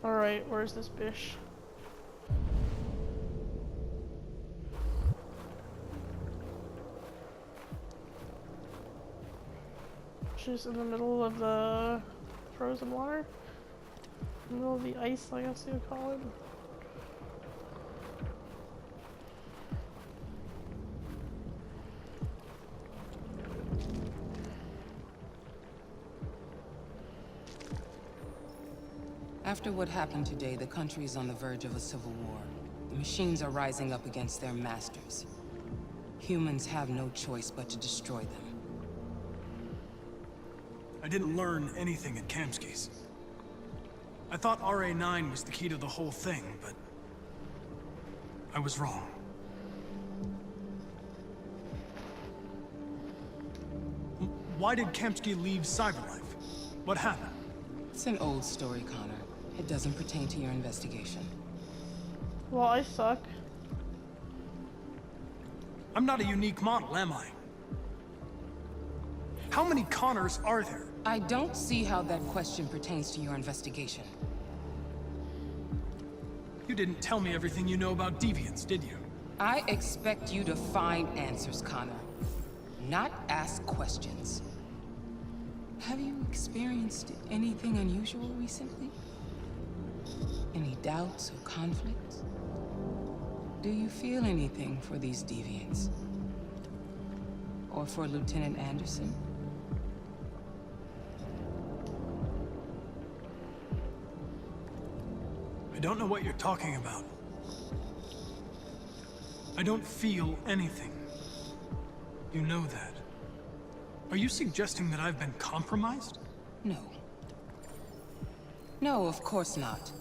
Alright, where's this bish? She's in the middle of the frozen water? In the middle of the ice, I guess you would call it. After what happened today, the country is on the verge of a civil war. The machines are rising up against their masters. Humans have no choice but to destroy them. I didn't learn anything at Kamsky's. I thought RA9 was the key to the whole thing, but I was wrong. Why did Kamsky leave Cyberlife? What happened? It's an old story, Connor. It doesn't pertain to your investigation. Well, I suck. I'm not a unique model, am I? How many Connors are there? I don't see how that question pertains to your investigation. You didn't tell me everything you know about deviants, did you? I expect you to find answers, Connor. Not ask questions. Have you experienced anything unusual recently? Any doubts or conflicts? Do you feel anything for these deviants? Or for Lieutenant Anderson? I don't know what you're talking about. I don't feel anything. You know that. Are you suggesting that I've been compromised? No. No, of course not.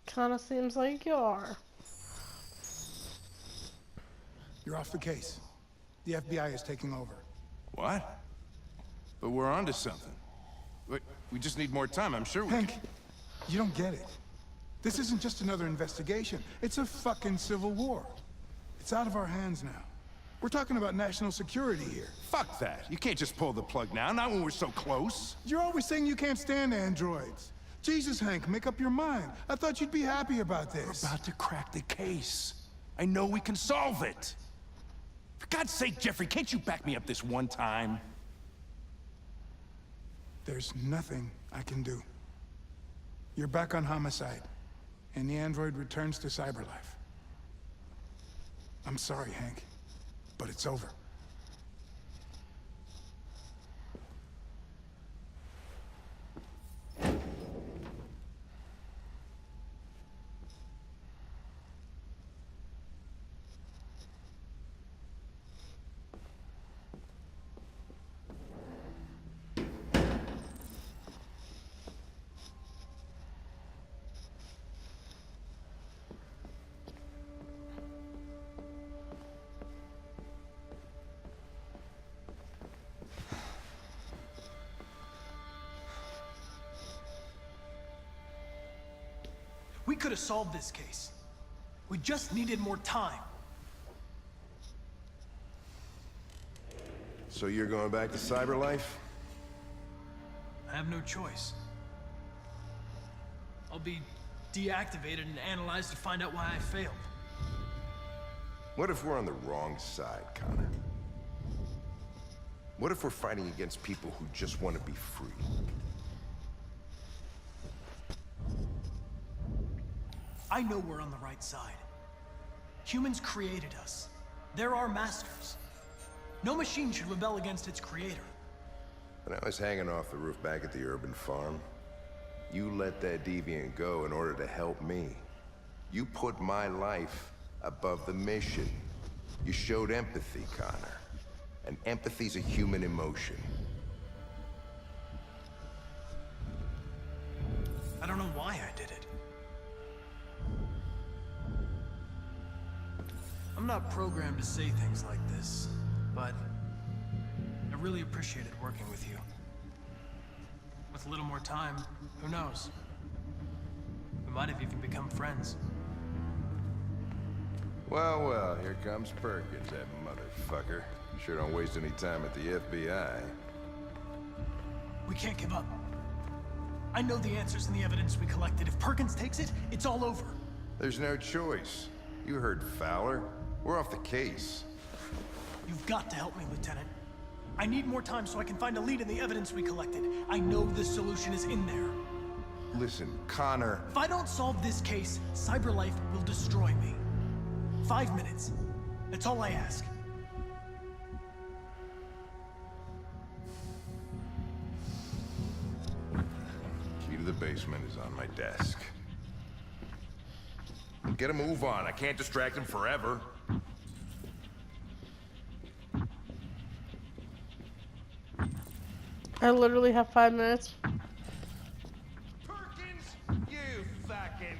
Kinda seems like you are. You're off the case. The FBI is taking over. What? But we're onto something. We just need more time, I'm sure we Hank, you don't get it. This isn't just another investigation. It's a fucking civil war. It's out of our hands now. We're talking about national security here. Fuck that. You can't just pull the plug now, not when we're so close. You're always saying you can't stand androids. Jesus, Hank, make up your mind. I thought you'd be happy about this. We're about to crack the case. I know we can solve it. For God's sake, Jeffrey, can't you back me up this one time? There's nothing I can do. You're back on homicide, and the android returns to Cyberlife. I'm sorry, Hank, but it's over. We could have solved this case. We just needed more time. So you're going back to Cyberlife? I have no choice. I'll be deactivated and analyzed to find out why I failed. What if we're on the wrong side, Connor? What if we're fighting against people who just want to be free? I know we're on the right side. Humans created us. They're our masters. No machine should rebel against its creator. When I was hanging off the roof back at the urban farm, you let that deviant go in order to help me. You put my life above the mission. You showed empathy, Connor. And empathy's a human emotion. I don't know why I did it. I'm not programmed to say things like this, but I really appreciated working with you. With a little more time, who knows? We might have even become friends. Well, well, here comes Perkins, that motherfucker. Sure don't waste any time at the FBI. We can't give up. I know the answers and the evidence we collected. If Perkins takes it, it's all over. There's no choice. You heard Fowler. We're off the case. You've got to help me, Lieutenant. I need more time so I can find a lead in the evidence we collected. I know the solution is in there. Listen, Connor. If I don't solve this case, CyberLife will destroy me. 5 minutes. That's all I ask. Key to the basement is on my desk. Get a move on. I can't distract him forever. I literally have 5 minutes. Perkins, you fucking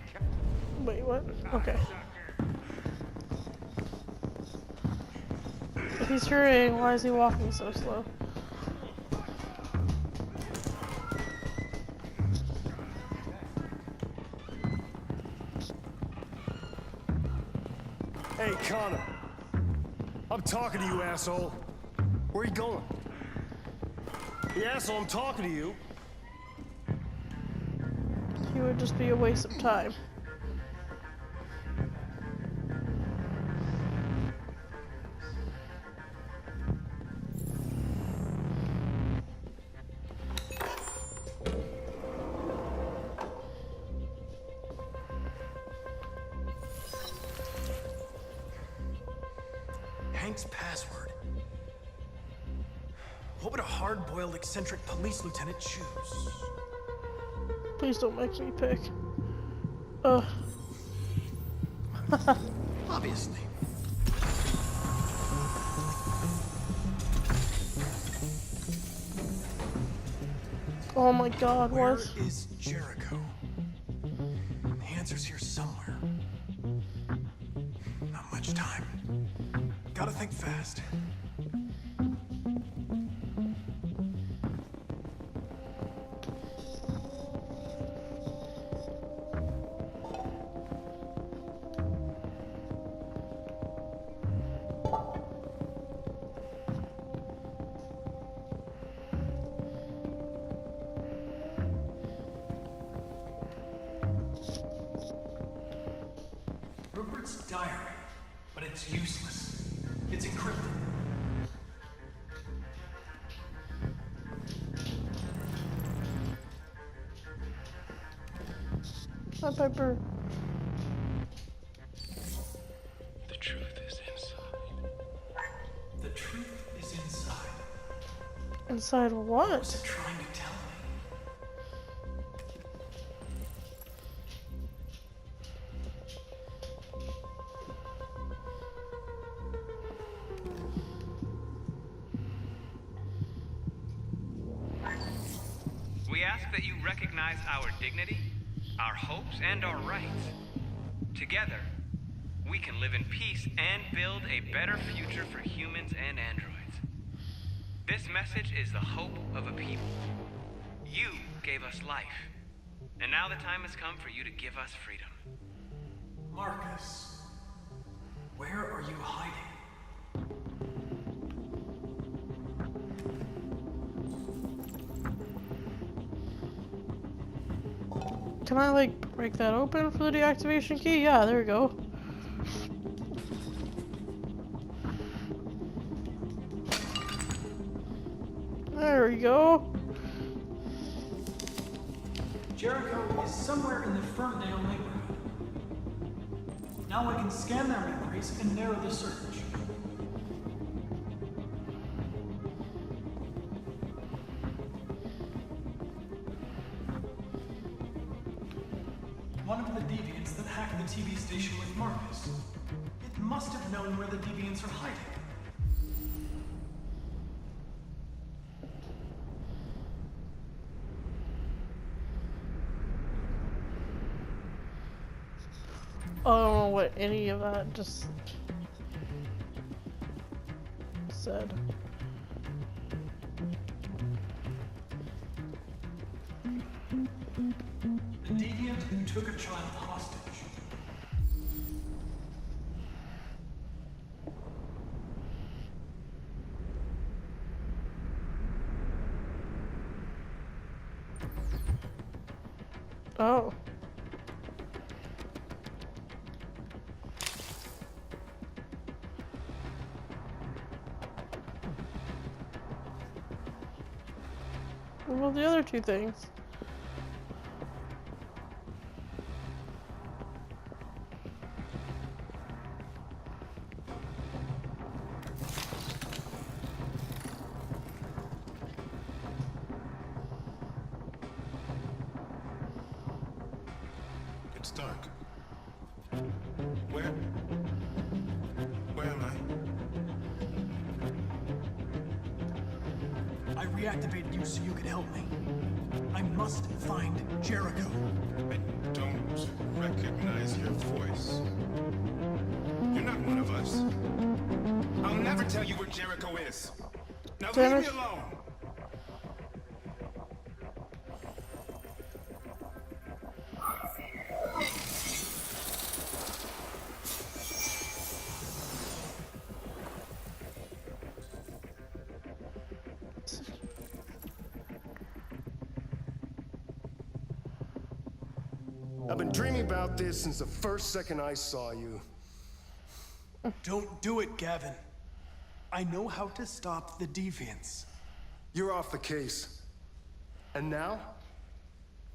Wait, what? Okay. If he's hurrying, why is he walking so slow? Hey, Connor. I'm talking to you, asshole. Where are you going? The asshole, I'm talking to you. He would just be a waste of time. Hank's password. What would a hard-boiled, eccentric police lieutenant choose? Please don't make me pick. Ugh. Obviously. Oh my god, Where what? is Jericho? The answer's here somewhere. Not much time. Gotta think fast. Rupert's diary, but it's useless. It's encrypted. Hi, Piper. The truth is inside. The truth is inside. Inside What's what? it trying to tell me? We ask that you recognize our dignity, our hopes, and our rights. Together, we can live in peace and build a better future for humans and androids. This message is the hope of a people. You gave us life, and now the time has come for you to give us freedom. Marcus, where are you hiding? Can I, like, break that open for the deactivation key? Yeah, there we go. There we go. Jericho is somewhere in the Ferndale neighborhood. Now I can scan their memories and narrow the search. One of the deviants that hacked the TV station with Marcus. It must have known where the deviants are hiding. I don't know what any of that just said. The deviant who took a child hostage. Oh. Well, the other two things. It's dark. Where am I reactivated you so you could help me. I must find Jericho. I don't recognize your voice. You're not one of us. I'll never tell you where Jericho is. Now leave me alone. I've been dreaming about this since the first second I saw you. Don't do it, Gavin. I know how to stop the deviants. You're off the case. And now,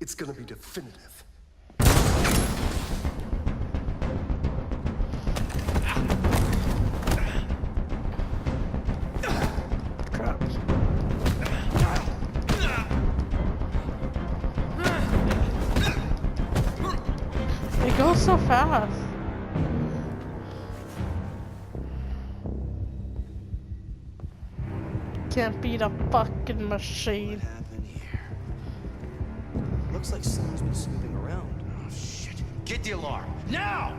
it's gonna be definitive. Crap. It goes so fast. Can't beat a fucking machine. What happened here? Looks like someone's been snooping around. Oh, shit. Get the alarm. Now!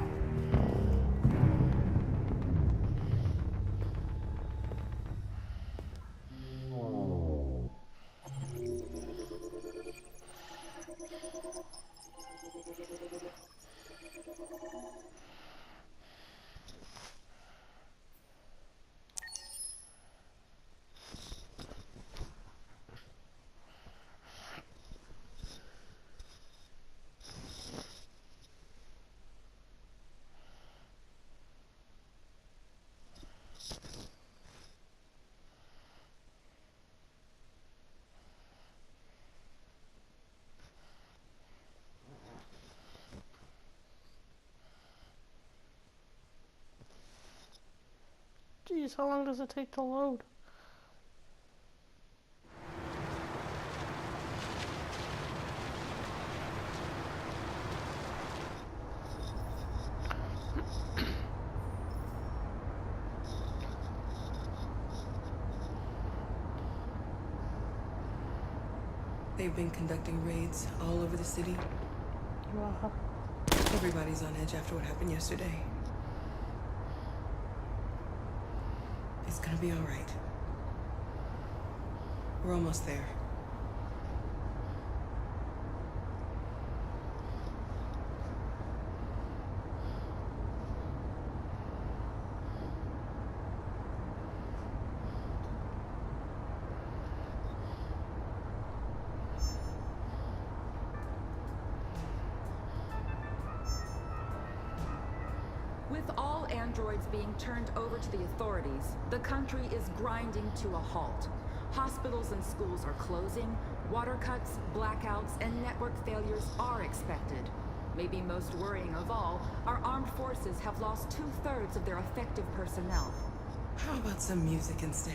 Jeez, how long does it take to load? They've been conducting raids all over the city. Wow. Everybody's on edge after what happened yesterday. It's gonna be all right. We're almost there. With all androids being turned over to the authorities, the country is grinding to a halt. Hospitals and schools are closing, water cuts, blackouts, and network failures are expected. Maybe most worrying of all, our armed forces have lost 2/3 of their effective personnel. How about some music instead?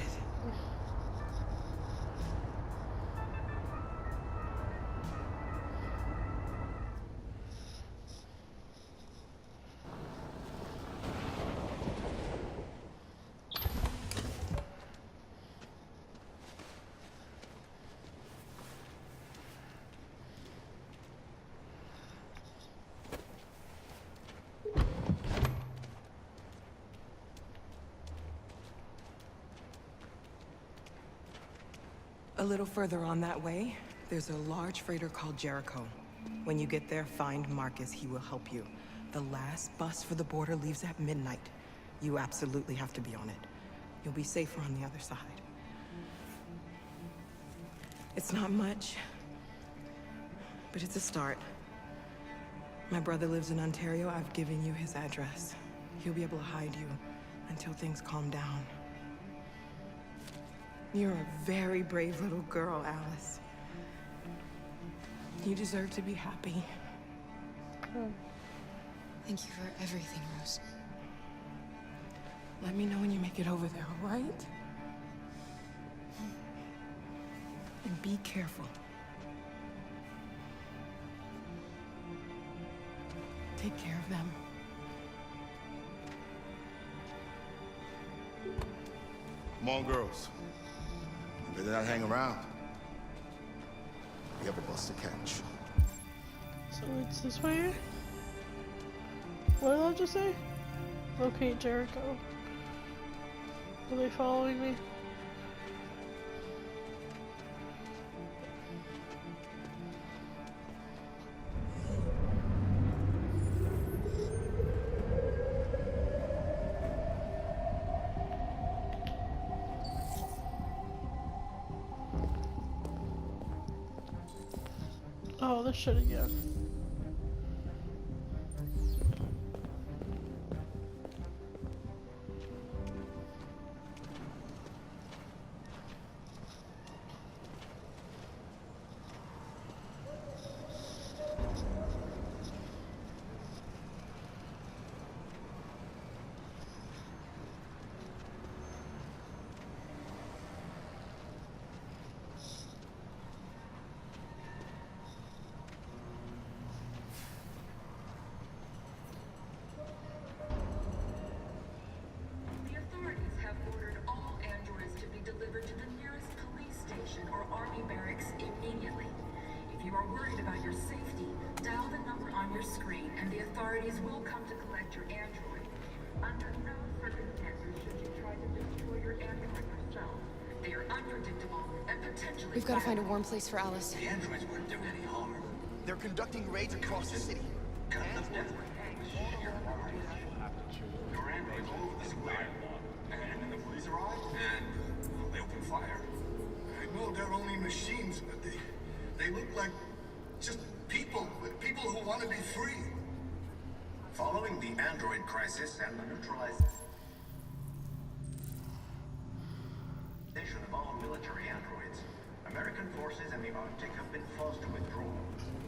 A little further on that way, there's a large freighter called Jericho. When you get there, find Marcus. He will help you. The last bus for the border leaves at midnight. You absolutely have to be on it. You'll be safer on the other side. It's not much, but it's a start. My brother lives in Ontario. I've given you his address. He'll be able to hide you until things calm down. You're a very brave little girl, Alice. You deserve to be happy. Thank you for everything, Rose. Let me know when you make it over there, all right? And be careful. Take care of them. Come on, girls. You better not hang around. We have a bus to catch. So it's this way? What did I just say? Locate Jericho. Are they following me? Oh, this shit again. Will come to collect your android. Under no circumstances should you try to destroy your android yourself. They are unpredictable and potentially We've got to find a warm place for Alice. The androids weren't doing any harm. They're conducting raids across the city. Cut them down with sheer pride. Your androids all over the square. And then the police arrive, and they open fire. I know they're only machines, but they look like just people who want to be free. Following the android crisis and the neutralization of all military androids, American forces in the Arctic have been forced to withdraw,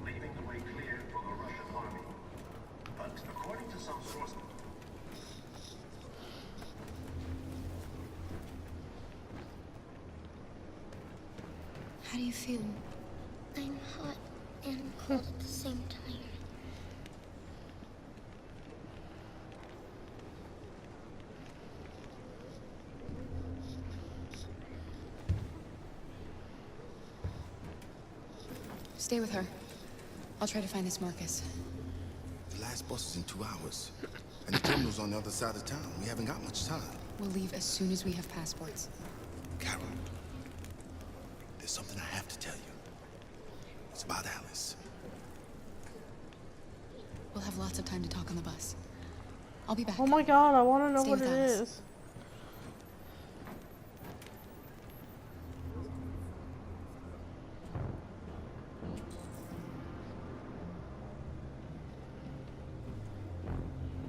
leaving the way clear for the Russian army. But according to some sources, How do you feel? I'm hot and cold at the same time. Stay with her. I'll try to find this Marcus. The last bus is in 2 hours. And the terminal's on the other side of town. We haven't got much time. We'll leave as soon as we have passports. Carol, there's something I have to tell you. It's about Alice. We'll have lots of time to talk on the bus. I'll be back. Oh my god, I want to know Stay what with it Alice. is.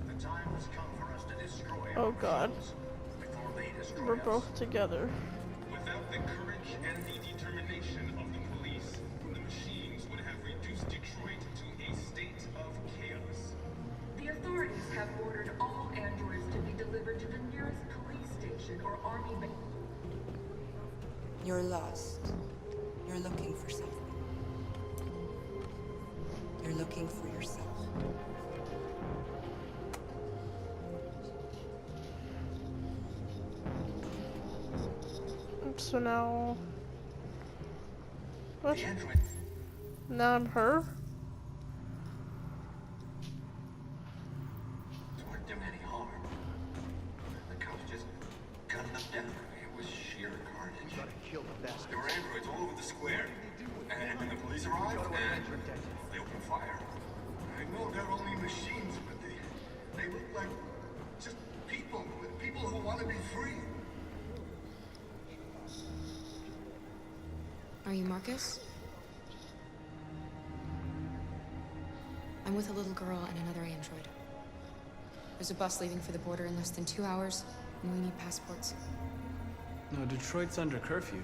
the time has come for us to destroy Oh our god. machines before they destroy We're us. both together. Without the courage and the determination of the police, the machines would have reduced Detroit to a state of chaos. The authorities have ordered all androids to be delivered to the nearest police station or army base. You're lost. You're looking for something. You're looking for yourself. So now... What? Now I'm her? Weren't doing any harm. The cops just gunned them down. It was sheer carnage. Gotta kill the bastard. There were androids all over the square. And then the police arrived, and they opened fire. I know they're only machines, but they look like just people who want to be free. Are you Marcus? I'm I'm with a little girl and another android. There's a bus leaving for the border in less than 2 hours, and we need passports. No, Detroit's under curfew.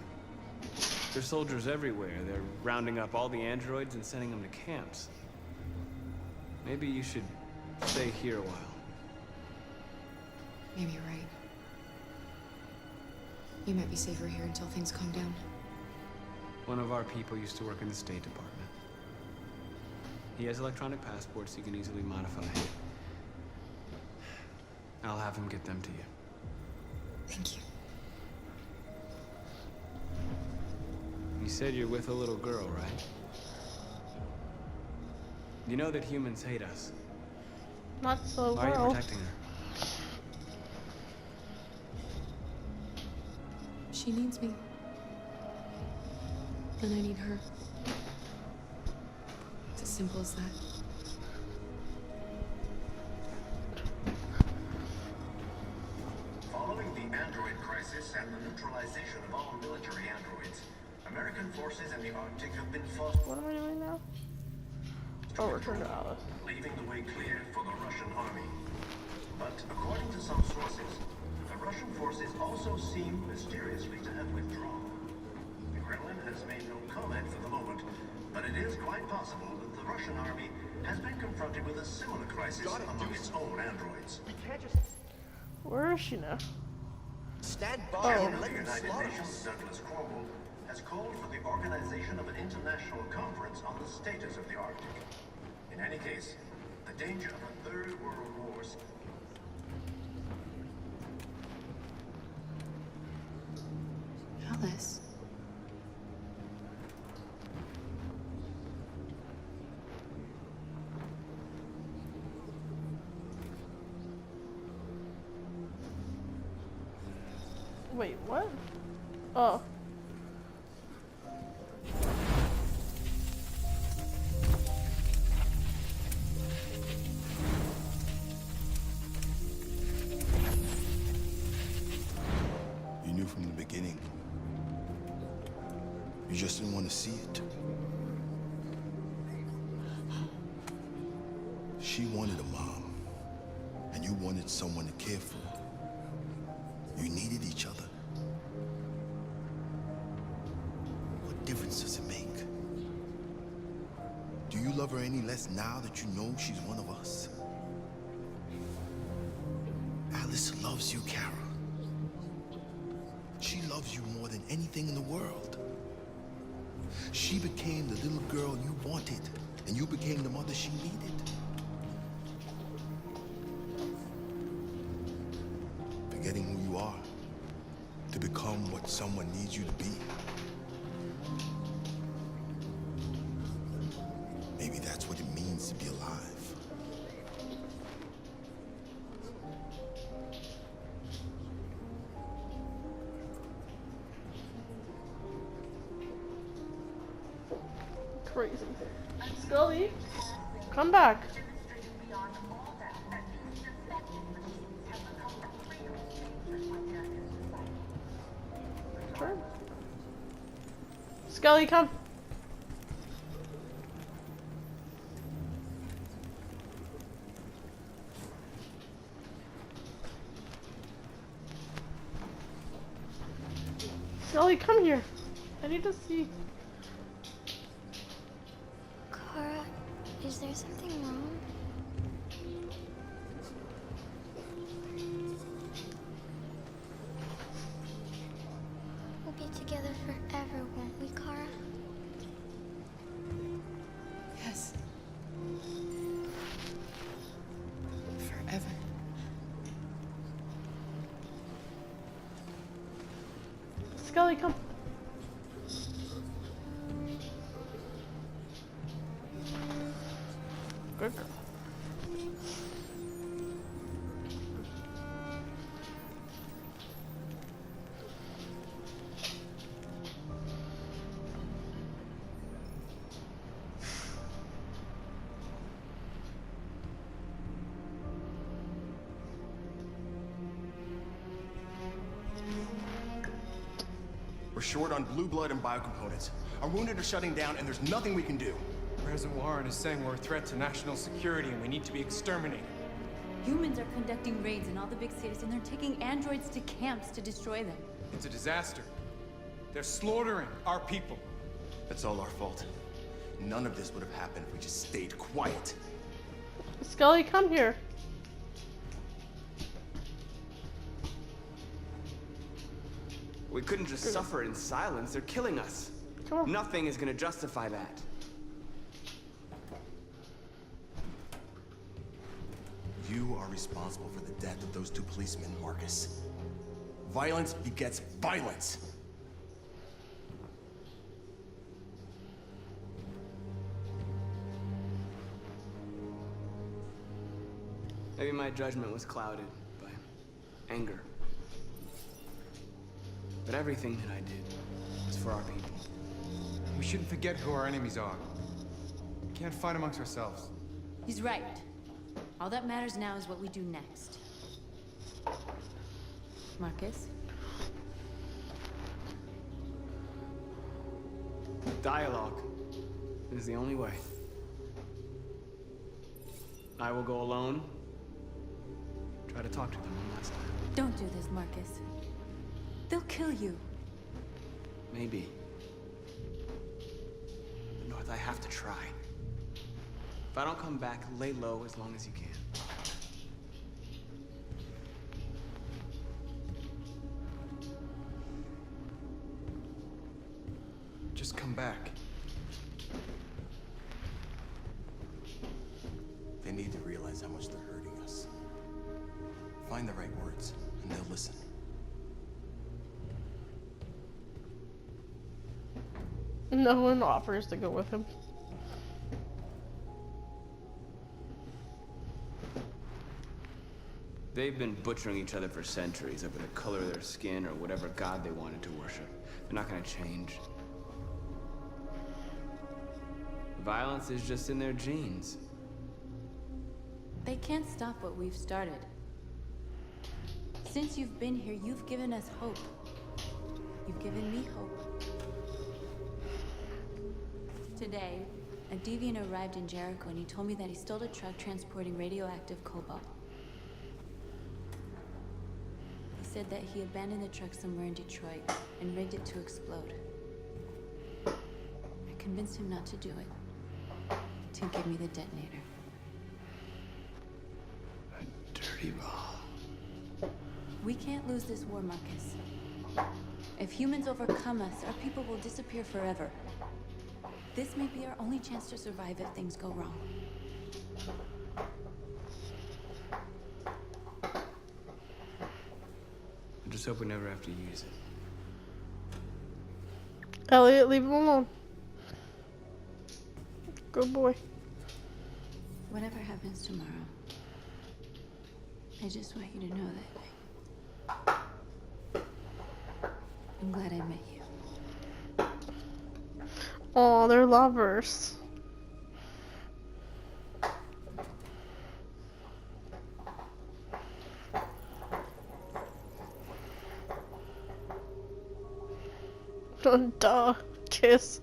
There's soldiers everywhere. They're rounding up all the androids and sending them to camps. Maybe you should stay here a while. Maybe you're right. You might be safer here until things calm down. One of our people used to work in the State Department. He has electronic passports he can easily modify. I'll have him get them to you. Thank you. You said you're with a little girl, right? You know that humans hate us. Not so Why are well. you protecting her? She needs me. And I need her. It's as simple as that. Following the android crisis and the neutralization of all military androids, American forces in the Arctic have been forced. What am I doing now? Oh, return to Alice. Leaving the way clear for the Russian army. But according to some sources, the Russian forces also seem mysteriously to have withdrawn. The Kremlin has made no comment for the moment, but it is quite possible that the Russian army has been confronted with a similar crisis among its own androids. We can't just Where is she now? stand by and The let them United slaughter Nations us. Douglas Cromwell has called for the organization of an international conference on the status of the Arctic. In any case, the danger of a third world war. Alice. Wait, what? Oh. You knew from the beginning. You just didn't want to see it. She wanted a mom, and you wanted someone to care for. You needed each other. What difference does it make? Do you love her any less now that you know she's one of us? Alice loves you, Kara. She loves you more than anything in the world. She became the little girl you wanted, and you became the mother she needed. Forgetting who you are to become what someone needs you to be. Maybe that's what it means to be alive. Crazy. Scully, come back. Turn. Scully, come. Scully, come here. I need to see. Kara, is there something wrong? We'll be together forever, won't we, Kara? Yes. Forever. Scully, come. Good girl. We're short on blue blood and biocomponents. Our wounded are shutting down, and there's nothing we can do. President Warren is saying we're a threat to national security and we need to be exterminated. Humans are conducting raids in all the big cities, and they're taking androids to camps to destroy them. It's a disaster. They're slaughtering our people. It's all our fault. None of this would have happened if we just stayed quiet. Scully, come here. We couldn't just suffer in silence. They're killing us. Come on. Nothing is gonna justify that. You are responsible for the death of those two policemen, Marcus. Violence begets violence. Maybe my judgment was clouded by anger. But everything that I did was for our people. We shouldn't forget who our enemies are. We can't fight amongst ourselves. He's right. All that matters now is what we do next. Marcus? Dialogue is the only way. I will go alone. Try to talk to them one last time. Don't do this, Marcus. They'll kill you. Maybe. But North, I have to try. If I don't come back, lay low as long as you can. Just come back. They need to realize how much they're hurting us. Find the right words, and they'll listen. No one offers to go with him. They've been butchering each other for centuries over the color of their skin or whatever god they wanted to worship. They're not gonna change. Violence is just in their genes. They can't stop what we've started. Since you've been here, you've given us hope. You've given me hope. Today, a deviant arrived in Jericho and he told me that he stole a truck transporting radioactive cobalt. He said that he abandoned the truck somewhere in Detroit and rigged it to explode. I convinced him not to do it, to give me the detonator. Dirty ball. We can't lose this war, Marcus. If humans overcome us, our people will disappear forever. This may be our only chance to survive if things go wrong. I just hope we never have to use it. Elliot, leave him alone. Good boy. Whatever happens tomorrow, I just want you to know that I'm glad I met you. Aw, they're lovers. Duh. Kiss.